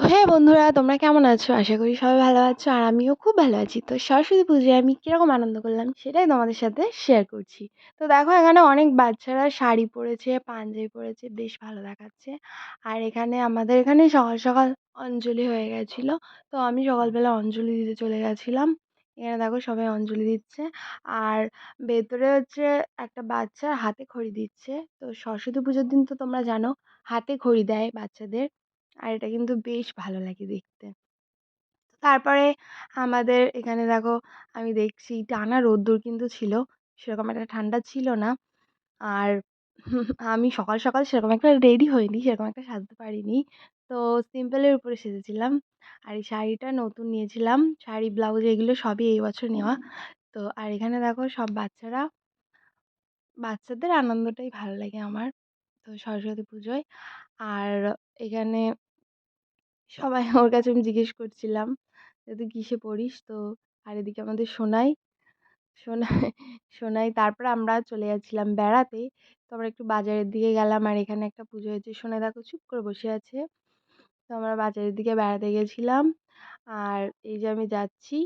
হ্যাঁ বন্ধুরা, তোমরা কেমন আছো? আশা করি সবাই ভালো আছো আর আমিও খুব ভালো আছি। তো সরস্বতী পুজোয় আমি কিরকম আনন্দ করলাম সেটাই তোমাদের সাথে শেয়ার করছি। তো দেখো এখানে অনেক বাচ্চারা শাড়ি পরেছে, পাঞ্জাবি পরেছে, বেশ ভালো দেখাচ্ছে। আর এখানে আমাদের এখানে সকাল সকাল অঞ্জলি হয়ে গেছিলো। তো আমি সকালবেলা অঞ্জলি দিতে চলে গেছিলাম। এখানে দেখো সবাই অঞ্জলি দিচ্ছে। আর ভেতরে হচ্ছে একটা বাচ্চার হাতে খড়ি দিচ্ছে। তো সরস্বতী পুজোর দিন তো তোমরা জানো হাতে খড়ি দেয় বাচ্চাদের। আর এটা কিন্তু বেশ ভালো লাগে দেখতে। তারপরে আমাদের এখানে দেখো আমি দেখছি টানা রোদ্দুর কিন্তু ছিল। সেরকম একটা ঠান্ডা ছিল না। আর আমি সকাল সকাল সেরকম একটা রেডি হইনি, সেরকম একটা সাজতে পারিনি। তো সিম্পলের উপরে সেজেছিলাম। আর এই শাড়িটা নতুন নিয়েছিলাম। শাড়ি, ব্লাউজ এগুলো সবই এই বছর নেওয়া। তো আর এখানে দেখো সব বাচ্চাদের আনন্দটাই ভালো লাগে আমার। তো সরস্বতী পুজোয়। আর এখানে সবাই ওর কাছে আমি জিজ্ঞেস করছিলাম যে, "তুই কিসে পড়িস?" তো আর এদিকে আমাদের সোনাই সোনাই তারপরে আমরা চলে যাচ্ছিলাম বেড়াতে। তো আমরা একটু বাজারের দিকে গেলাম আর এখানে একটা পুজো হয়েছে। সোনাই দেখো চুপ করে বসে আছে। তো আমরা বাজারের দিকে বেড়াতে গেছিলাম। আর এই যে আমি যাচ্ছি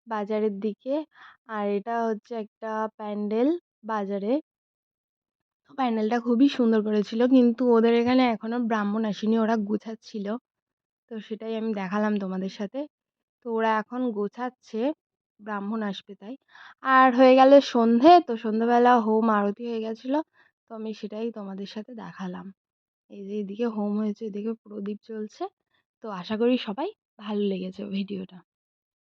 বাজারের দিকে। আর এটা হচ্ছে একটা প্যান্ডেল বাজারে। তো প্যান্ডেলটা খুবই সুন্দর করেছিল। কিন্তু ওদের এখানে এখনো ব্রাহ্মণ আসেনি, ওরা গুছাচ্ছিল। তো সেটাই আমি দেখালাম তোমাদের সাথে। তো ওরা এখন গোছাচ্ছে, ব্রাহ্মণ আসবে তাই। আর হয়ে গেল সন্ধে, তো সন্ধ্যেবেলা হোম আরতি হয়ে গেছিলো। তো আমি সেটাই তোমাদের সাথে দেখালাম। এই যে এদিকে হোম হয়েছে, এদিকে প্রদীপ জ্বলছে। তো আশা করি সবাই ভালো লেগেছে ভিডিওটা।